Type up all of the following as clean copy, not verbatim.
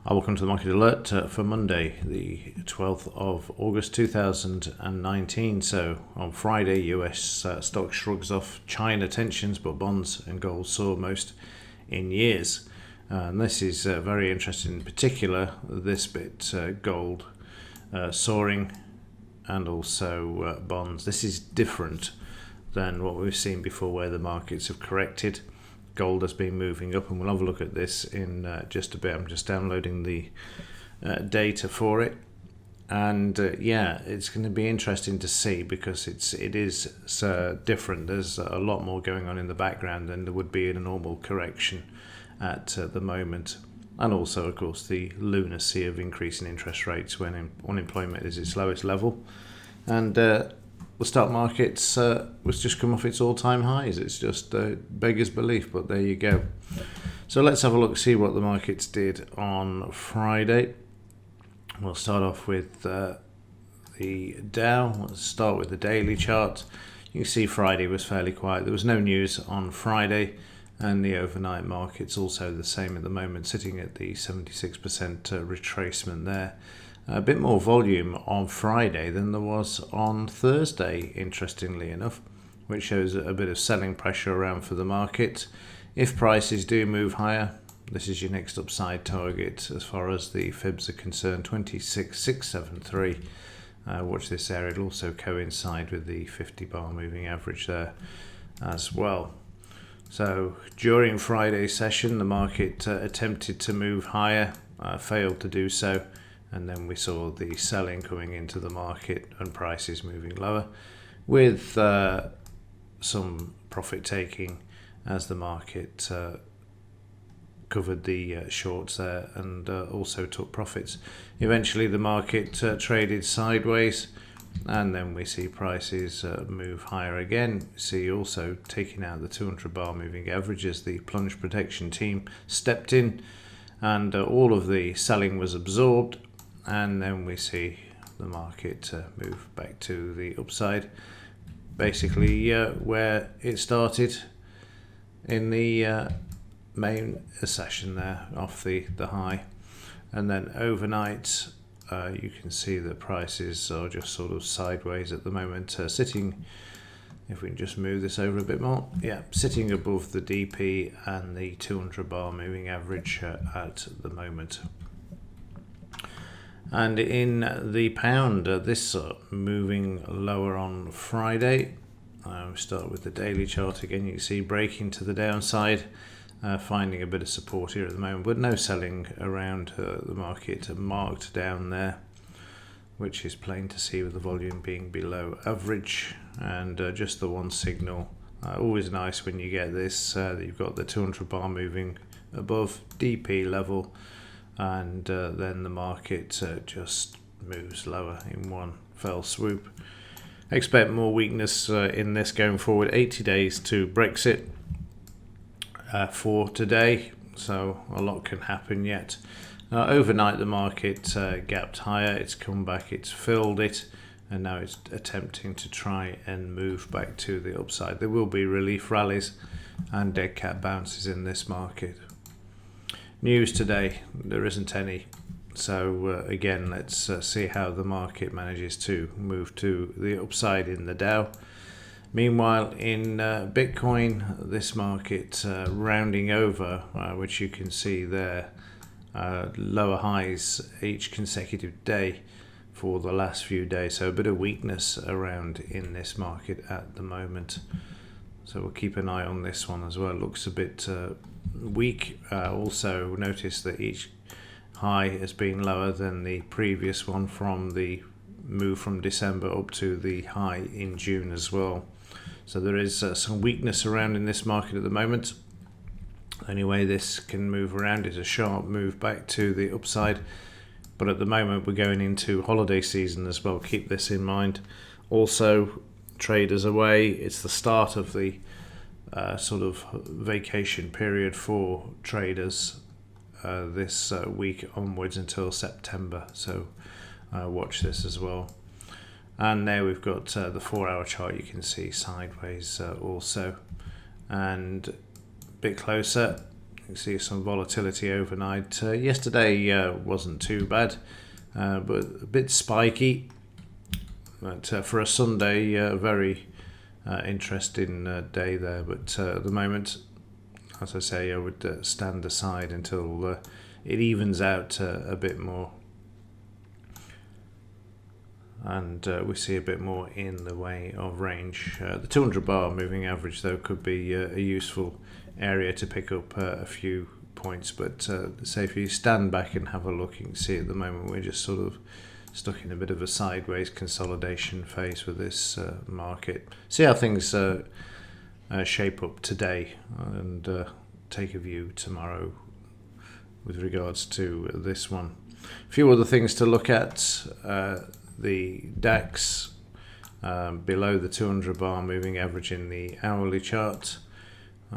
Welcome to the Market Alert for Monday, the 12th of August 2019. So on Friday, US stock shrugs off China tensions, but bonds and gold soar most in years. And this is very interesting, in particular, this bit, gold soaring and also bonds. This is different than what we've seen before, where the markets have corrected. Gold has been moving up, and we'll have a look at this in just a bit. I'm just downloading the data for it, and it's going to be interesting to see, because it is different. There's a lot more going on in the background than there would be in a normal correction at the moment, and also, of course, the lunacy of increasing interest rates when unemployment is its lowest level, and the stock market's was just come off its all-time highs. It's just beggars belief, but there you go. So let's have a look, see what the markets did on Friday. We'll start off with the Dow. Let's start with the daily chart. You can see Friday was fairly quiet. There was no news on Friday, and the overnight market's also the same at the moment, sitting at the 76% retracement there. A bit more volume on Friday than there was on Thursday, interestingly enough, which shows a bit of selling pressure around for the market. If prices do move higher, this is your next upside target as far as the fibs are concerned, 26,673. Watch this area. It'll also coincide with the 50-bar moving average there as well. So during Friday's session, the market attempted to move higher, failed to do so. And then we saw the selling coming into the market and prices moving lower, with some profit taking as the market covered the shorts there and also took profits. Eventually the market traded sideways, and then we see prices move higher again. We see also taking out the 200-bar moving average as the plunge protection team stepped in, and all of the selling was absorbed. And then we see the market move back to the upside, basically where it started in the main session there, off the high. And then overnight, you can see that prices are just sort of sideways at the moment, sitting, if we can just move this over a bit more, sitting above the DP and the 200-bar moving average at the moment. And in the pound, this moving lower on Friday. We start with the daily chart again. You can see breaking to the downside, finding a bit of support here at the moment, but no selling around the market, marked down there, which is plain to see with the volume being below average, and just the one signal. Always nice when you get this, that you've got the 200-bar moving above DP level, and then the market just moves lower in one fell swoop. Expect more weakness in this going forward. 80 days to Brexit for today, so a lot can happen yet. Overnight the market gapped higher, it's come back, it's filled it, and now it's attempting to try and move back to the upside. There will be relief rallies and dead cat bounces in this market. News today, there isn't any. So again, let's see how the market manages to move to the upside in the Dow. Meanwhile, in Bitcoin, this market rounding over, which you can see there, lower highs each consecutive day for the last few days. So a bit of weakness around in this market at the moment. So we'll keep an eye on this one as well. It looks a bit weak. Also notice that each high has been lower than the previous one from the move from December up to the high in June as well. So there is some weakness around in this market at the moment. Only way this can move around is a sharp move back to the upside, but at the moment we're going into holiday season as well. Keep this in mind. Also, traders away. It's the start of the sort of vacation period for traders this week onwards until September, so watch this as well. And there we've got the 4-hour chart. You can see sideways also, and a bit closer You see some volatility overnight. Yesterday wasn't too bad, but a bit spiky. But for a Sunday, very interesting day there. But at the moment, as I say, I would stand aside until it evens out a bit more. And we see a bit more in the way of range. The 200 bar moving average, though, could be a useful area to pick up a few points. But say if you stand back and have a look, you can see at the moment we're just sort of stuck in a bit of a sideways consolidation phase with this market. See how things shape up today, and take a view tomorrow with regards to this one. A few other things to look at. The DAX below the 200 bar moving average in the hourly chart.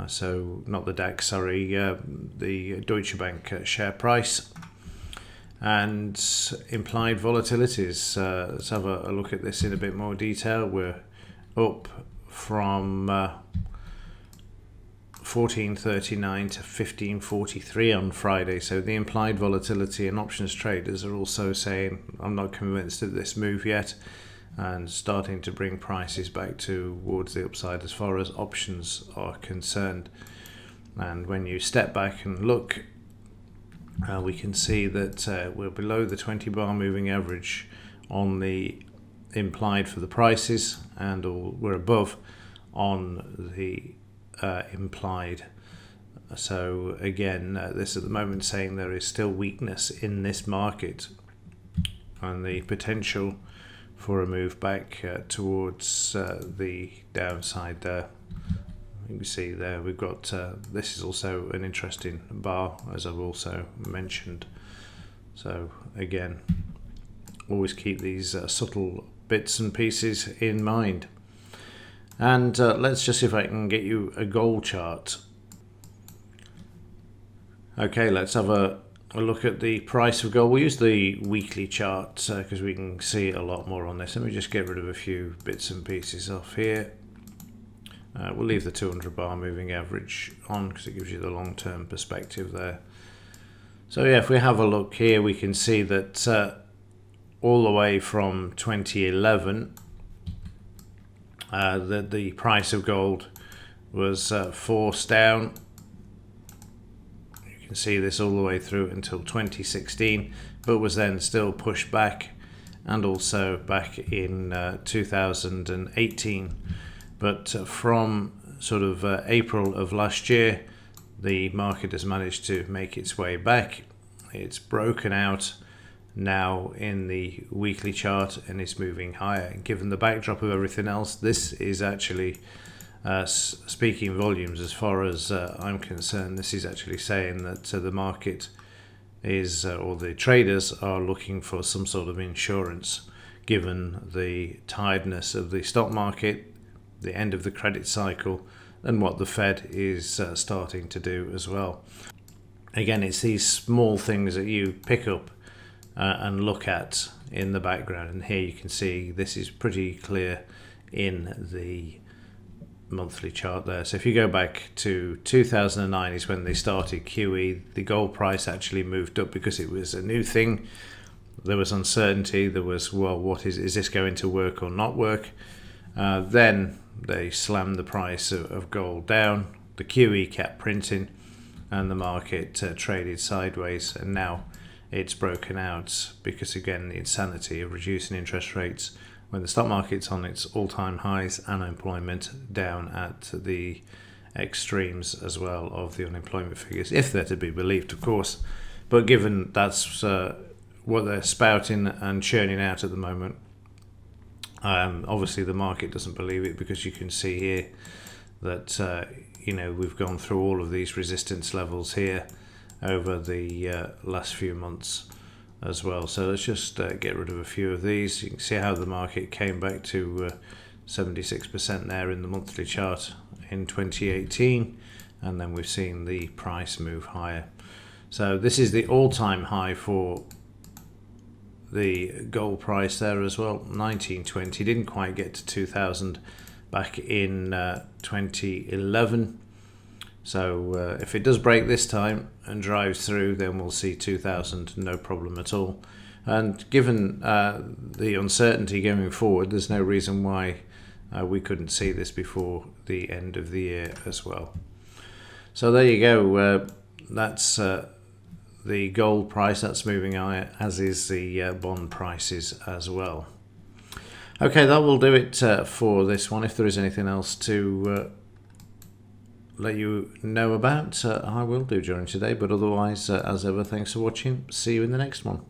So not the DAX, sorry, the Deutsche Bank share price. And implied volatilities. Let's have a look at this in a bit more detail. We're up from 1439 to 1543 on Friday. So the implied volatility and options traders are also saying, I'm not convinced of this move yet, and starting to bring prices back towards the upside as far as options are concerned. And when you step back and look, we can see that we're below the 20 bar moving average on the implied for the prices, and we're above on the implied. So again, this at the moment saying there is still weakness in this market and the potential for a move back towards the downside there. You can see there we've got this is also an interesting bar, as I've also mentioned. So again, always keep these subtle bits and pieces in mind. And let's just see if I can get you a gold chart. Okay, let's have a look at the price of gold. We'll use the weekly chart because we can see a lot more on this. Let me just get rid of a few bits and pieces off here. We'll leave the 200 bar moving average on because it gives you the long-term perspective there. So yeah, if we have a look here, we can see that all the way from 2011, the price of gold was forced down. You can see this all the way through until 2016, but was then still pushed back, and also back in 2018. But from sort of April of last year, the market has managed to make its way back. It's broken out now in the weekly chart and it's moving higher. Given the backdrop of everything else, this is actually speaking volumes as far as I'm concerned. This is actually saying that the market is, or the traders are looking for some sort of insurance, given the tiredness of the stock market, the end of the credit cycle, and what the Fed is starting to do as well. Again, it's these small things that you pick up and look at in the background, and here you can see this is pretty clear in the monthly chart there. So if you go back to 2009 is when they started QE. The gold price actually moved up because it was a new thing. There was uncertainty. There was, well, what is this going to work or not work? Then they slammed the price of gold down. The QE kept printing and the market traded sideways, and now it's broken out because, again, the insanity of reducing interest rates when the stock market's on its all-time highs, unemployment down at the extremes as well of the unemployment figures, if they're to be believed, of course. But given that's what they're spouting and churning out at the moment, obviously the market doesn't believe it, because you can see here that we've gone through all of these resistance levels here over the last few months as well. So let's just get rid of a few of these. You can see how the market came back to 76% there in the monthly chart in 2018, and then we've seen the price move higher. So this is the all-time high for the gold price there as well, 1920. Didn't quite get to 2000 back in 2011. So if it does break this time and drives through, then we'll see 2000, no problem at all. And given the uncertainty going forward, there's no reason why we couldn't see this before the end of the year as well. So there you go. That's the gold price. That's moving higher, as is the bond prices as well. Okay, that will do it for this one. If there is anything else to let you know about, I will do during today. But otherwise, as ever, thanks for watching. See you in the next one.